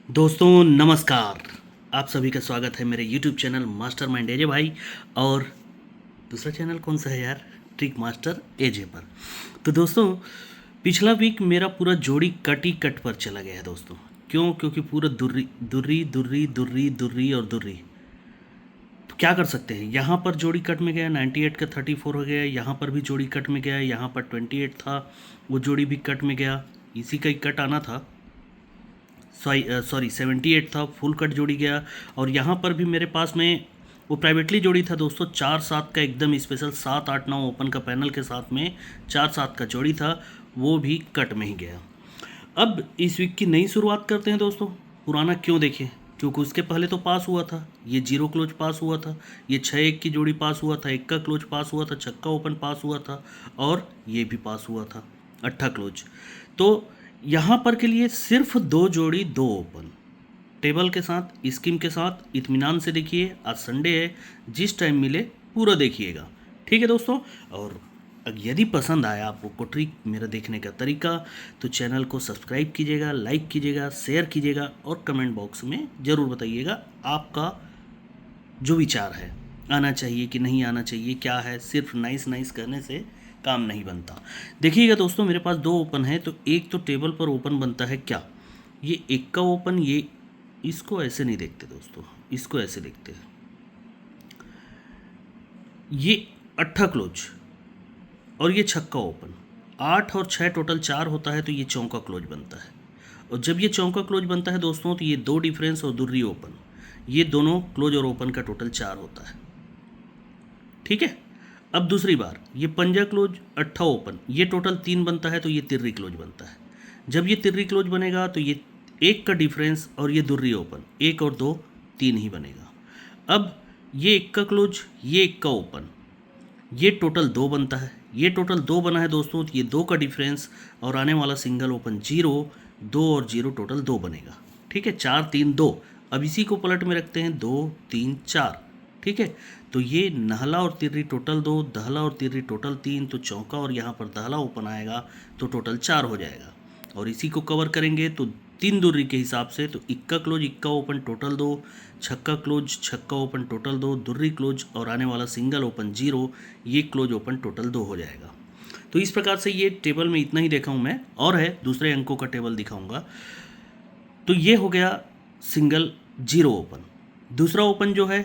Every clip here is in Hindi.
दोस्तों नमस्कार। आप सभी का स्वागत है मेरे YouTube चैनल मास्टर माइंड एजे भाई। और दूसरा चैनल कौन सा है यार, ट्रिक मास्टर एजे पर। तो दोस्तों पिछला वीक मेरा पूरा जोड़ी कट ही कट पर चला गया है दोस्तों। क्यों? क्योंकि पूरा दुर्री दुर्री दुर्री दुर्री दुर्री और दुर्री। तो क्या कर सकते हैं, यहाँ पर जोड़ी कट में गया 98 का 34 हो गया, यहाँ पर भी जोड़ी कट में गया, यहाँ पर 28 था वो जोड़ी भी कट में गया, इसी का ही कट आना था। सॉरी 78 था, फुल कट जोड़ी गया। और यहाँ पर भी मेरे पास में वो प्राइवेटली जोड़ी था दोस्तों, 4-7 का एकदम स्पेशल 7-8-9 ओपन का पैनल के साथ में 4-7 का जोड़ी था, वो भी कट में ही गया। अब इस वीक की नई शुरुआत करते हैं दोस्तों। पुराना क्यों देखें, क्योंकि उसके पहले तो पास हुआ था, ये जीरो क्लोज पास हुआ था, ये 6-1 की जोड़ी पास हुआ था, 1 का क्लोज पास हुआ था, छक्का ओपन पास हुआ था, और ये भी पास हुआ था 8 क्लोज। तो यहाँ पर के लिए सिर्फ 2 जोड़ी 2 ओपन टेबल के साथ, स्कीम के साथ इत्मीनान से देखिए। आज संडे है, जिस टाइम मिले पूरा देखिएगा, ठीक है दोस्तों। और यदि पसंद आया आपको ट्रिक मेरा देखने का तरीका, तो चैनल को सब्सक्राइब कीजिएगा, लाइक कीजिएगा, शेयर कीजिएगा, और कमेंट बॉक्स में ज़रूर बताइएगा आपका जो विचार है, आना चाहिए कि नहीं आना चाहिए, क्या है। सिर्फ नाइस नाइस करने से काम नहीं बनता। देखिएगा दोस्तों, मेरे पास 2 ओपन है, तो एक तो टेबल पर ओपन बनता है क्या, ये 1 का ओपन, ये इसको ऐसे नहीं देखते दोस्तों, इसको ऐसे देखते हैं। ये 8 क्लोज और ये छक्का ओपन, 8 और 6 टोटल 4 होता है, तो ये चौका क्लोज बनता है। और जब ये चौका क्लोज बनता है दोस्तों, तो ये 2 डिफरेंस और दुर्री ओपन, ये दोनों क्लोज और ओपन का टोटल 4 होता है, ठीक है। अब दूसरी बार ये पंजा क्लोज 8 ओपन, ये टोटल 3 बनता है, तो ये तिर्री क्लोज बनता है। जब ये तिर्री क्लोज बनेगा, तो ये 1 का डिफरेंस और ये दुर्री ओपन, 1 और 2 3 ही बनेगा। अब ये 1 का क्लोज, ये 1 का ओपन, ये टोटल 2 बनता है, ये टोटल 2 बना है दोस्तों, तो ये 2 का डिफरेंस और आने वाला सिंगल ओपन 0, 2 और 0 टोटल 2 बनेगा, ठीक है। 4 3 2। अब इसी को पलट में रखते हैं, 2 3 4, ठीक है। तो ये नहला और तिर्री टोटल 2, दहला और तिर्री टोटल 3, तो चौका और यहाँ पर दहला ओपन आएगा, तो टोटल 4 हो जाएगा। और इसी को कवर करेंगे तो 3 दुर्री के हिसाब से, तो इक्का क्लोज इक्का ओपन टोटल 2, छक्का क्लोज छक्का ओपन टोटल 2, दुर्री क्लोज और आने वाला सिंगल ओपन 0, ये क्लोज ओपन टोटल 2 हो जाएगा। तो इस प्रकार से ये टेबल में इतना ही देखा हूँ मैं, और है दूसरे अंकों का टेबल दिखाऊंगा। तो ये हो गया सिंगल 0 ओपन। दूसरा ओपन जो है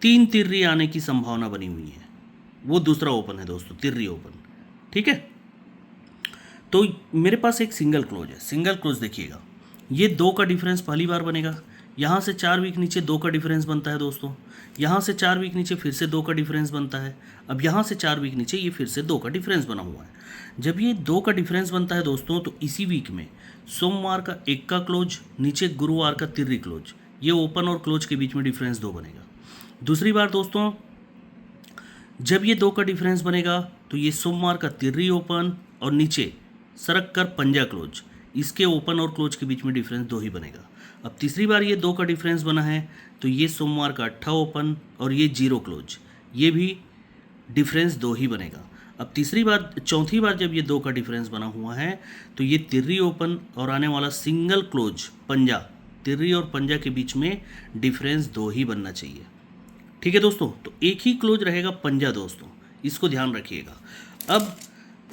3 तिर्री आने की संभावना बनी हुई है, वो दूसरा ओपन है दोस्तों, तिर्री ओपन, ठीक है। तो मेरे पास एक सिंगल क्लोज है, सिंगल क्लोज देखिएगा, ये 2 का डिफरेंस पहली बार बनेगा, यहाँ से 4 वीक नीचे 2 का डिफरेंस बनता है दोस्तों, यहाँ से 4 वीक नीचे फिर से 2 का डिफरेंस बनता है, अब यहाँ से 4 वीक नीचे ये फिर से 2 का डिफरेंस बना हुआ है। जब ये 2 का डिफरेंस बनता है दोस्तों, तो इसी वीक में सोमवार का 1 का क्लोज, नीचे गुरुवार का तिर्री क्लोज, ये ओपन और क्लोज के बीच में डिफरेंस 2 बनेगा। दूसरी बार दोस्तों, जब ये 2 का डिफरेंस बनेगा, तो ये सोमवार का तिर्री ओपन और नीचे सरक कर पंजा क्लोज, इसके ओपन और क्लोज के बीच में डिफरेंस 2 ही बनेगा। अब तीसरी बार ये 2 का डिफरेंस बना है, तो ये सोमवार का 8 ओपन और ये 0 क्लोज, ये भी डिफरेंस 2 ही बनेगा। अब चौथी बार जब ये 2 का डिफरेंस बना हुआ है, तो ये तिर्री ओपन और आने वाला सिंगल क्लोज पंजा, तिर्री और पंजा के बीच में डिफरेंस 2 ही बनना चाहिए, ठीक है दोस्तों। तो एक ही क्लोज रहेगा पंजा दोस्तों, इसको ध्यान रखिएगा। अब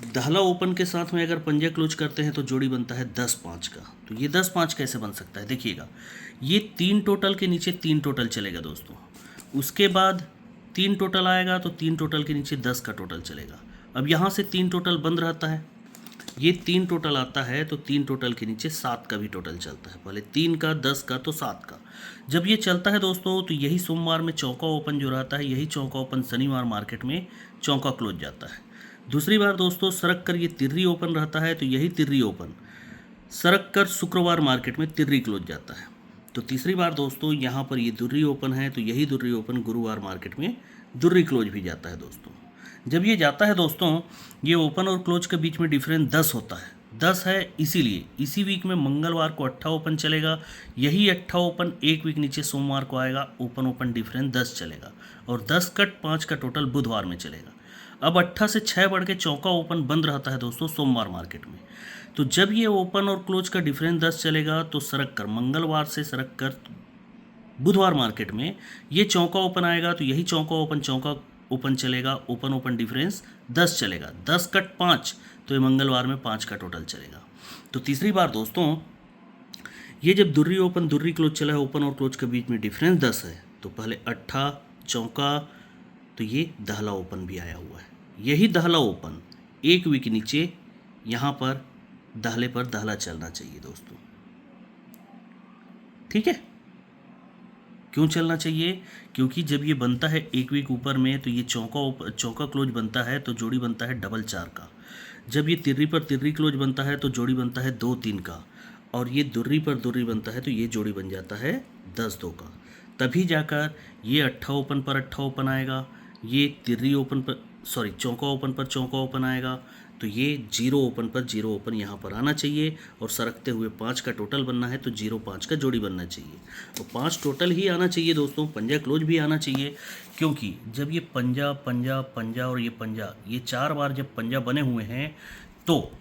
दहला ओपन के साथ में अगर पंजा क्लोज करते हैं, तो जोड़ी बनता है 10-5 का। तो ये 10-5 कैसे बन सकता है, देखिएगा, ये 3 टोटल के नीचे 3 टोटल चलेगा दोस्तों, उसके बाद 3 टोटल आएगा, तो 3 टोटल के नीचे 10 का टोटल चलेगा। अब यहाँ से 3 टोटल बंद रहता है, ये 3 टोटल आता है, तो 3 टोटल के नीचे 7 का भी टोटल चलता है, पहले 3 का 10 का तो 7 का। जब ये चलता है दोस्तों, तो यही सोमवार में चौका ओपन जो रहता है, यही चौका ओपन शनिवार मार्केट में चौका क्लोज जाता है। दूसरी बार दोस्तों, सरक कर ये तिर्री ओपन रहता है, तो यही तिर्री ओपन सरक कर शुक्रवार मार्केट में तिर्री क्लोज जाता है। तो तीसरी बार दोस्तों, यहाँ पर ये दुर्री ओपन है, तो यही दुर्री ओपन गुरुवार मार्केट में दुर्री क्लोज भी जाता है दोस्तों। जब ये जाता है दोस्तों, ये ओपन और क्लोज के बीच में डिफरेंस 10 होता है, 10 है, इसीलिए इसी वीक में मंगलवार को 8 ओपन चलेगा, यही 8 ओपन एक वीक नीचे सोमवार को आएगा, ओपन ओपन डिफरेंस 10 चलेगा, और 10 कट 5 का टोटल बुधवार में चलेगा। अब 8 से 6 बढ़ के चौका ओपन बंद रहता है दोस्तों सोमवार मार्केट में, तो जब ये ओपन और क्लोज का डिफरेंस 10 चलेगा तो सरक कर मंगलवार से सरक कर बुधवार मार्केट में ये चौका ओपन आएगा, तो यही चौका ओपन चलेगा, ओपन ओपन डिफरेंस 10 चलेगा, 10 कट 5, तो ये मंगलवार में 5 का टोटल चलेगा। तो तीसरी बार दोस्तों, ये जब दुर्री ओपन दुर्री क्लोज चला है, ओपन और क्लोज के बीच में डिफरेंस 10 है, तो पहले अट्ठा चौका, तो ये दहला ओपन भी आया हुआ है। यही दहला ओपन एक वीक नीचे यहाँ पर दहले पर दहला चलना चाहिए दोस्तों, ठीक है। क्यों चलना चाहिए? क्योंकि जब ये बनता है एक वीक ऊपर में, तो ये चौका क्लोज बनता है, तो जोड़ी बनता है डबल 4 का। जब ये तिर्री पर तिर्री क्लोज बनता है, तो जोड़ी बनता है 2-3 का। और ये दुर्री पर दुर्री बनता है, तो ये जोड़ी बन जाता है 10-2 का। तभी जाकर ये अट्ठा ओपन पर अट्ठा ओपन आएगा, ये तिर्री ओपन पर चौका ओपन पर चौका ओपन आएगा, तो ये 0 ओपन पर 0 ओपन यहाँ पर आना चाहिए। और सरकते हुए 5 का टोटल बनना है, तो 0-5 का जोड़ी बनना चाहिए। तो 5 टोटल ही आना चाहिए दोस्तों, पंजा क्लोज भी आना चाहिए। क्योंकि जब ये पंजा पंजा पंजा और ये पंजा, ये 4 बार जब पंजा बने हुए हैं, तो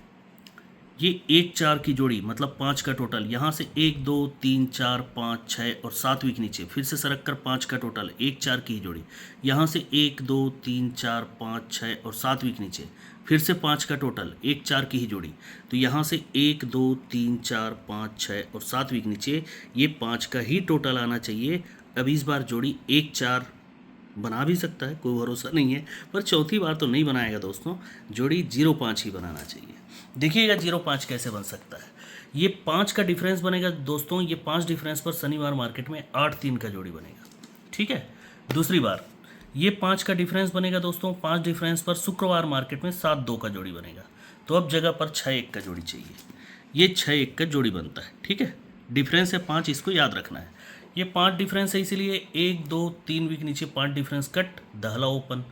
ये 1-4 की जोड़ी मतलब 5 का टोटल, यहाँ से 1 2 3 4 5 6 और 7 वीक नीचे, फिर से सरक कर 5 का टोटल, 1-4 की जोड़ी, यहाँ से 1 2 3 4 5 6 और 7 वीक नीचे, फिर से 5 का टोटल, 1-4 की ही जोड़ी, तो यहाँ से 1 2 3 4 5 6 और 7 वीक नीचे, ये 5 का ही टोटल आना चाहिए। अब इस बार जोड़ी 1-4 बना भी सकता है, कोई भरोसा नहीं है, पर चौथी बार तो नहीं बनाएगा दोस्तों, जोड़ी 0-5 ही बनाना चाहिए। देखिएगा 0-5 कैसे बन सकता है। ये 5 का डिफरेंस बनेगा दोस्तों, ये 5 डिफरेंस पर शनिवार मार्केट में 8-3 का जोड़ी बनेगा, ठीक है। दूसरी बार ये 5 का डिफरेंस बनेगा दोस्तों, 5 डिफरेंस पर शुक्रवार मार्केट में 7-2 का जोड़ी बनेगा, तो अब जगह पर 6-1 का जोड़ी चाहिए। ये 6-1 का जोड़ी बनता है, ठीक है। डिफरेंस है 5, इसको याद रखना है। ये 5 डिफरेंस है, इसीलिए 1 2 3 वीक नीचे 5 डिफरेंस कट, दहला ओपन।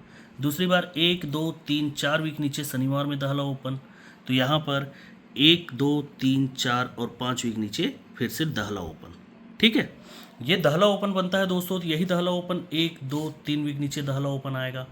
दूसरी बार 1 2 3 4 वीक नीचे शनिवार में दहला ओपन, तो यहाँ पर 1 2 3 4 और 5 वीक नीचे फिर से दहला ओपन, ठीक है। ये दहला ओपन बनता है दोस्तों, तो यही दहला ओपन 1 2 3 वीक नीचे दहला ओपन आएगा।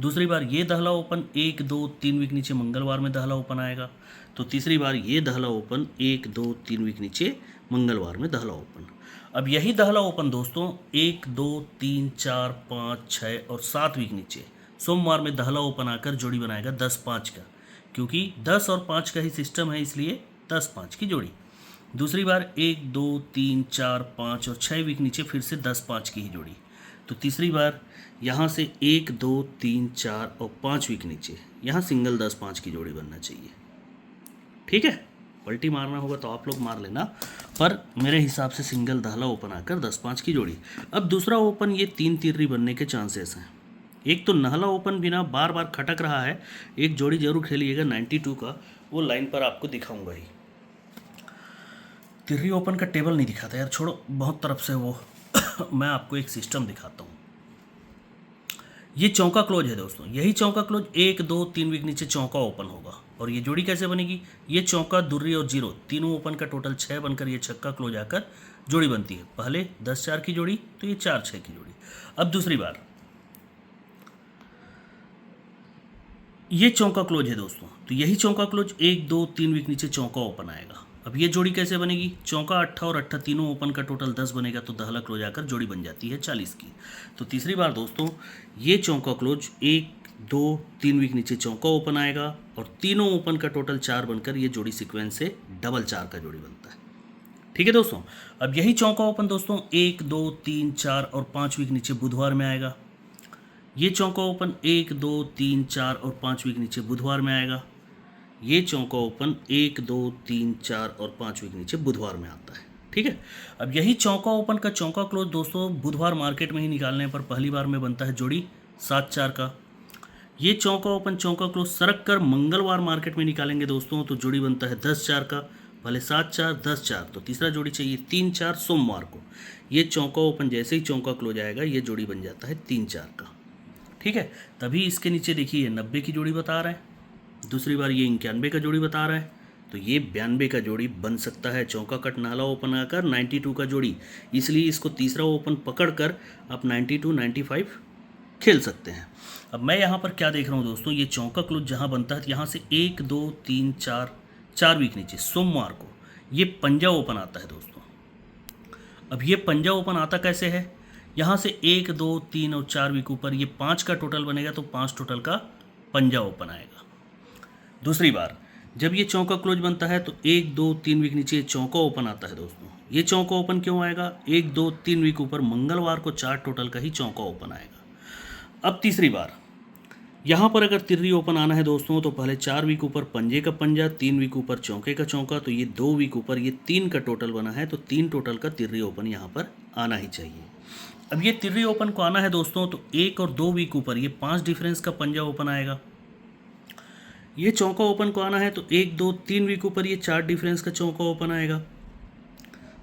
दूसरी बार ये दहला ओपन 1 2 3 वीक नीचे मंगलवार में दहला ओपन आएगा। तो तीसरी बार ये दहला ओपन 1 2 3 वीक नीचे मंगलवार में दहला ओपन। अब यही दहला ओपन दोस्तों 1 2 3 4 5 6 और 7 वीक नीचे सोमवार में दहला ओपन आकर जोड़ी बनाएगा 10-5 का, क्योंकि 10 और 5 का ही सिस्टम है, इसलिए 10-5 की जोड़ी। दूसरी बार 1 2 3 4 5 और 6 वीक नीचे फिर से 10-5 की ही जोड़ी। तो तीसरी बार यहाँ से 1 2 3 4 और 5 वीक नीचे, यहाँ सिंगल 10-5 की जोड़ी बनना चाहिए, ठीक है। पलटी मारना होगा तो आप लोग मार लेना, पर मेरे हिसाब से सिंगल दहला ओपन आकर 10-5 की जोड़ी। अब दूसरा ओपन ये 3 तिर्री बनने के चांसेस हैं। एक तो नहला ओपन बिना बार बार खटक रहा है, एक जोड़ी जरूर खेलिएगा 92 का, वो लाइन पर आपको दिखाऊंगा ही। तिर्री ओपन का टेबल नहीं दिखाता यार, छोड़ो, बहुत तरफ से वो मैं आपको एक सिस्टम दिखाता हूँ। ये चौका क्लोज है दोस्तों, यही चौका क्लोज 1 2 3 वीक नीचे चौका ओपन होगा। और ये जोड़ी कैसे बनेगी? ये चौका दुर्री और 0 तीनों ओपन का टोटल 6 बनकर ये छक्का क्लोज आकर जोड़ी बनती है। पहले 10-4 की जोड़ी, तो ये 4-6 की जोड़ी। अब दूसरी बार ये चौका क्लोज है दोस्तों, तो यही चौका क्लोज 1 2 3 वीक नीचे चौका ओपन आएगा। अब ये जोड़ी कैसे बनेगी? चौका अट्ठा और अट्ठा तीनों ओपन का टोटल 10 बनेगा, तो दहला क्लोज आकर जोड़ी बन जाती है 40 की। तो तीसरी बार दोस्तों ये चौका क्लोज 1 2 3 वीक नीचे चौका ओपन आएगा और तीनों ओपन का टोटल 4 बनकर ये जोड़ी सीक्वेंस से डबल 4 का जोड़ी बनता है, ठीक है दोस्तों। अब यही चौका ओपन दोस्तों 1 2 3 4 और 5 वीक नीचे बुधवार में आएगा। ये चौका ओपन 1 2 3 4 और 5 वीक नीचे बुधवार में आएगा। ये चौका ओपन 1 2 3 4 और 5 वीक नीचे बुधवार में आता है, ठीक है। अब यही चौका ओपन का चौका क्लोज दोस्तों बुधवार मार्केट में ही निकालने पर पहली बार में बनता है जोड़ी 7-4 का। ये चौका ओपन चौका क्लोज सरक कर मंगलवार मार्केट में निकालेंगे दोस्तों, तो जोड़ी बनता है 10-4 का। पहले 7-4 10-4, तो तीसरा जोड़ी चाहिए 3-4 सोमवार को। ये चौका ओपन जैसे ही चौका क्लोज आएगा ये जोड़ी बन जाता है 3-4 का, ठीक है। तभी इसके नीचे देखिए 90 की जोड़ी बता रहा है, दूसरी बार ये 91 का जोड़ी बता रहा है, तो ये 92 का जोड़ी बन सकता है। चौका कट नाला ओपन आकर 92 का जोड़ी, इसलिए इसको तीसरा ओपन पकड़ कर आप 92 95 खेल सकते हैं। अब मैं यहाँ पर क्या देख रहा हूँ दोस्तों, ये चौका क्लोज जहाँ बनता है यहाँ से 1 2 3 4 4 वीक नीचे सोमवार को ये पंजा ओपन आता है दोस्तों। अब ये पंजा ओपन आता कैसे है, यहाँ से 1 2 3 और 4 वीक ऊपर ये 5 का टोटल बनेगा तो 5 टोटल का पंजा ओपन आएगा। दूसरी बार जब ये चौका क्लोज बनता है तो 1 2 3 वीक नीचे चौका ओपन आता है दोस्तों। ये चौका ओपन क्यों आएगा, 1 2 3 वीक ऊपर मंगलवार को 4 टोटल का ही चौका ओपन आएगा। अब तीसरी बार यहाँ पर अगर तिर्री ओपन आना है दोस्तों तो पहले 4 वीक ऊपर पंजे का पंजा, 3 वीक ऊपर चौके का चौका, तो ये 2 वीक ऊपर ये 3 का टोटल बना है तो 3 टोटल का तिर्री ओपन यहाँ पर आना ही चाहिए। अब ये तिर्री ओपन को आना है दोस्तों तो 1 और 2 वीक ऊपर ये 5 डिफरेंस का पंजा ओपन आएगा। ये चौका ओपन को आना है तो 1 2 3 वीक ऊपर ये 4 डिफरेंस का चौका ओपन आएगा।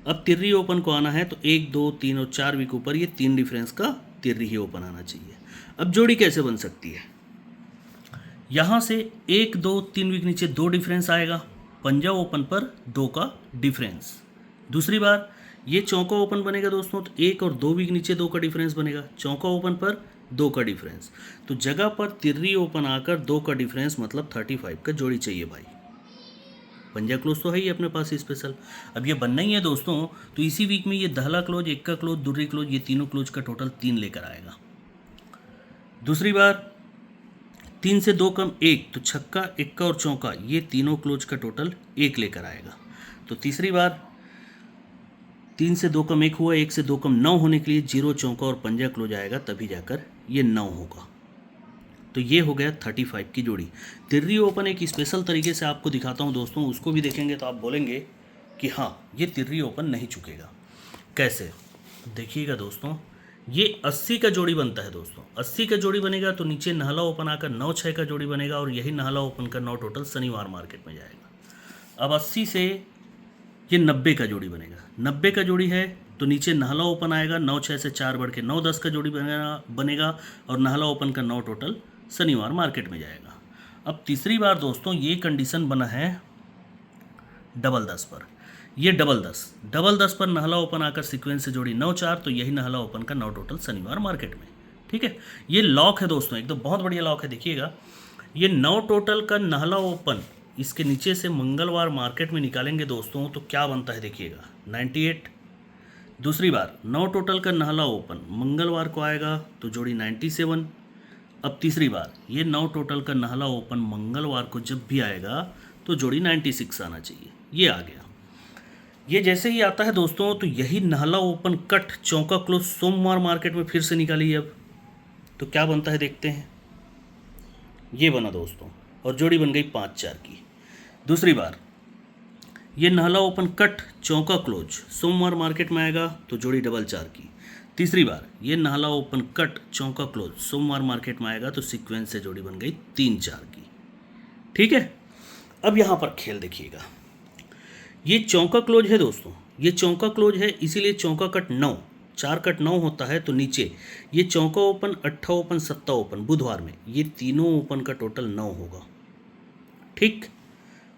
अब तिर्री ओपन को आना है तो 1 2 3 और 4 वीक ऊपर ये 3 डिफरेंस का तिर्री ही ओपन आना चाहिए। अब जोड़ी कैसे बन सकती है, यहाँ से 1 2 3 वीक नीचे 2 डिफरेंस आएगा, पंजा ओपन पर 2 का डिफरेंस। दूसरी बार ये चौका ओपन बनेगा दोस्तों तो 1 और 2 वीक नीचे 2 का डिफरेंस बनेगा, चौका ओपन पर 2 का डिफरेंस, तो जगह पर तिर्री ओपन आकर 2 का डिफरेंस मतलब 35 का जोड़ी चाहिए भाई। पंजा क्लोज तो है ही अपने पास स्पेशल। अब ये बनना ही है दोस्तों तो इसी वीक में ये दहला क्लोज, एक्का क्लोज, दुर्री क्लोज, ये तीनों क्लोज का टोटल 3 लेकर आएगा। दूसरी बार 3 से 2 कम 1 तो छक्का, एक्का और चौका ये तीनों क्लोज का टोटल 1 लेकर आएगा। तो तीसरी बार 3 से 2 कम 1 हुआ, 1 से 2 कम 9 होने के लिए 0 चौका और पंजा क्लोज आएगा तभी जाकर ये 9 होगा। तो ये हो गया 35 की जोड़ी। तिर्री ओपन एक स्पेशल तरीके से आपको दिखाता हूँ दोस्तों, उसको भी देखेंगे तो आप बोलेंगे कि हाँ ये तिर्री ओपन नहीं चुकेगा। कैसे देखिएगा दोस्तों, ये 80 का जोड़ी बनता है दोस्तों। 80 का जोड़ी बनेगा तो नीचे नहला ओपन आकर 9 6 का जोड़ी बनेगा और यही नहला ओपन का 9 टोटल शनिवार मार्केट में जाएगा। अब 80 से ये 90 का जोड़ी बनेगा। 90 का जोड़ी है तो नीचे नहला ओपन आएगा, 9 6 से 4 बढ़ के 9 10 का जोड़ी बनेगा और नहला ओपन का 9 टोटल शनिवार मार्केट में जाएगा। अब तीसरी बार दोस्तों ये कंडीशन बना है डबल 10 पर। ये डबल 10 पर नहला ओपन आकर सीक्वेंस से जोड़ी 9 4 तो यही नहला ओपन का 9 टोटल शनिवार मार्केट में। ठीक है, ये लॉक है दोस्तों, एकदम बहुत बढ़िया लॉक है। देखिएगा ये 9 टोटल का नहला ओपन इसके नीचे से मंगलवार मार्केट में निकालेंगे दोस्तों तो क्या बनता है देखिएगा 98। दूसरी बार 9 टोटल का नहला ओपन मंगलवार को आएगा तो जोड़ी 97। अब तीसरी बार ये 9 टोटल का नहला ओपन मंगलवार को जब भी आएगा तो जोड़ी 96 आना चाहिए। ये आ गया। ये जैसे ही आता है दोस्तों तो यही नहला ओपन कट चौका क्लोज सोमवार मार्केट में फिर से निकालिए। अब तो क्या बनता है देखते हैं। ये बना दोस्तों और जोड़ी बन गई 5 4 की। दूसरी बार ये नहला ओपन कट चौका क्लोज सोमवार मार्केट में आएगा तो जोड़ी डबल 4 की। तीसरी बार ये नहला ओपन कट चौका क्लोज सोमवार मार्केट में आएगा तो सीक्वेंस से जोड़ी बन गई 3 4 की। ठीक है, अब यहाँ पर खेल देखिएगा। ये चौका क्लोज है दोस्तों, ये चौका क्लोज है इसीलिए चौका कट 9 4 कट 9 होता है तो नीचे ये चौका ओपन, अट्ठा ओपन, सत्ता ओपन बुधवार में ये तीनों ओपन का टोटल 9 होगा। ठीक,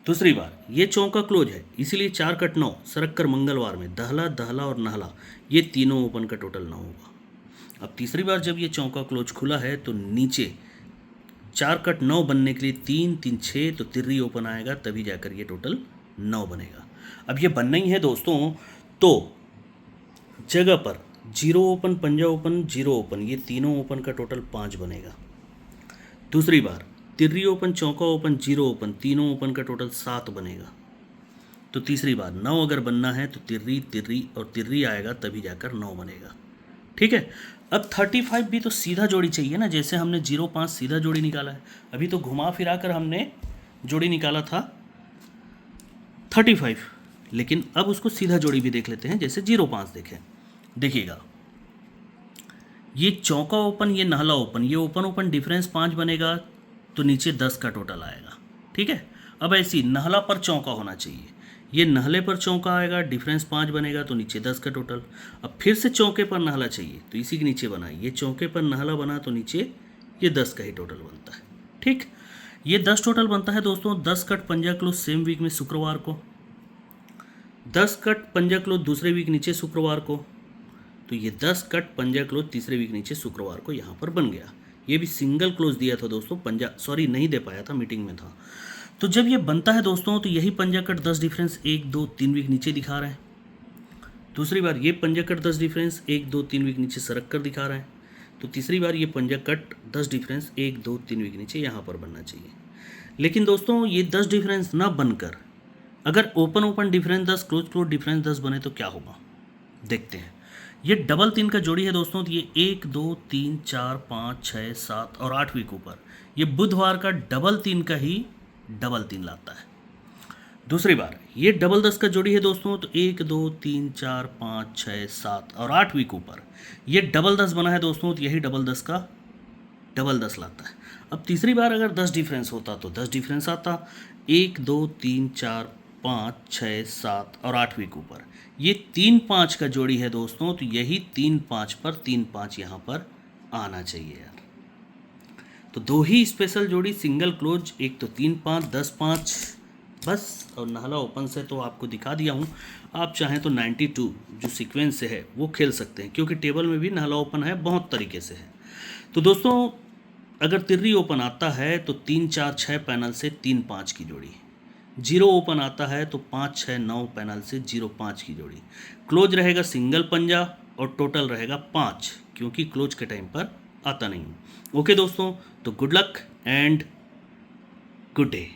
दूसरी बार ये चौका क्लोज है इसीलिए 4 कट 9 सरक कर मंगलवार में दहला दहला और नहला ये तीनों ओपन का टोटल 9 होगा। अब तीसरी बार जब ये चौका क्लोज खुला है तो नीचे 4 कट 9 बनने के लिए 3 3 6 तो तिर्री ओपन आएगा तभी जाकर ये टोटल 9 बनेगा। अब ये बनना ही है दोस्तों तो जगह पर 0 ओपन, पंजा ओपन, 0 ओपन ये तीनों ओपन का टोटल 5 बनेगा। दूसरी बार तिर्री ओपन, चौका ओपन, 0 ओपन तीनों ओपन का टोटल 7 बनेगा। तो तीसरी बार 9 अगर बनना है तो तिर्री तिर्री और तिर्री आएगा तभी जाकर 9 बनेगा। ठीक है, अब 35 भी तो सीधा जोड़ी चाहिए ना, जैसे हमने 0 5 सीधा जोड़ी निकाला है। अभी तो घुमा फिरा कर हमने जोड़ी निकाला था 35, लेकिन अब उसको सीधा जोड़ी भी देख लेते हैं जैसे 0 5 देखें। देखिएगा ये चौका ओपन, ये नहला ओपन, ये ओपन ओपन डिफरेंस 5 बनेगा तो नीचे 10 का टोटल आएगा। ठीक है, अब ऐसी नहला पर चौका होना चाहिए, ये नहले पर चौका आएगा डिफरेंस 5 बनेगा तो नीचे 10 का टोटल। अब फिर से चौके पर नहला चाहिए तो इसी के नीचे बना, ये चौके पर नहला बना तो नीचे ये 10 का ही टोटल बनता है। ठीक, ये 10 टोटल बनता है दोस्तों। 10 कट पंजा क्लोज सेम वीक में शुक्रवार को, 10 कट पंजा क्लोज दूसरे वीक नीचे शुक्रवार को, तो ये 10 कट पंजा क्लोज तीसरे वीक नीचे शुक्रवार को यहाँ पर बन गया। ये भी सिंगल क्लोज दिया था दोस्तों, पंजा सॉरी नहीं दे पाया था, मीटिंग में था। तो जब ये बनता है दोस्तों तो यही पंजा कट 10 डिफरेंस 1 2 3 वीक नीचे दिखा रहा है। दूसरी बार ये पंजा कट 10 डिफरेंस 1 2 3 वीक नीचे सरक कर दिखा रहा है। तो तीसरी बार ये पंजा कट 10 डिफरेंस 1 2 3 वीक नीचे यहाँ पर बनना चाहिए। लेकिन दोस्तों ये 10 डिफरेंस ना बनकर अगर open open difference 10 close close difference 10 बने तो क्या होगा, देखते हैं। ये डबल 3 का जोड़ी है दोस्तों, तो ये 1 2 3 4 5 6 7 और 8 वीक ऊपर ये बुधवार का डबल 3 का ही डबल 3 लाता है। दूसरी बार ये डबल 10 का जोड़ी है दोस्तों, तो 1 2 3 4 5 6 7 और 8 वीक ऊपर ये डबल 10 बना है दोस्तों, तो यही डबल 10 का डबल 10 लाता है। अब तीसरी बार अगर 10 डिफरेंस होता तो 10 डिफरेंस आता, 1 2 3 4 5 6 7 और 8 वीक ऊपर ये 3 5 का जोड़ी है दोस्तों, तो यही 3 5 पर 3 5 यहाँ पर आना चाहिए यार। तो दो ही स्पेशल जोड़ी सिंगल क्लोज, एक तो 3 5 10 5 बस, और नाला ओपन से तो आपको दिखा दिया हूँ। आप चाहें तो 92 जो सीक्वेंस से है वो खेल सकते हैं, क्योंकि टेबल में भी नाला ओपन है, बहुत तरीके से है। तो दोस्तों अगर तिर्री ओपन आता है तो 3 4 6 पैनल से 3 5 की जोड़ी, जीरो ओपन आता है तो 5 6 9 पैनल से 0 5 की जोड़ी, क्लोज रहेगा सिंगल पंजा और टोटल रहेगा 5, क्योंकि क्लोज के टाइम पर आता नहीं। ओके दोस्तों, तो good luck and good day.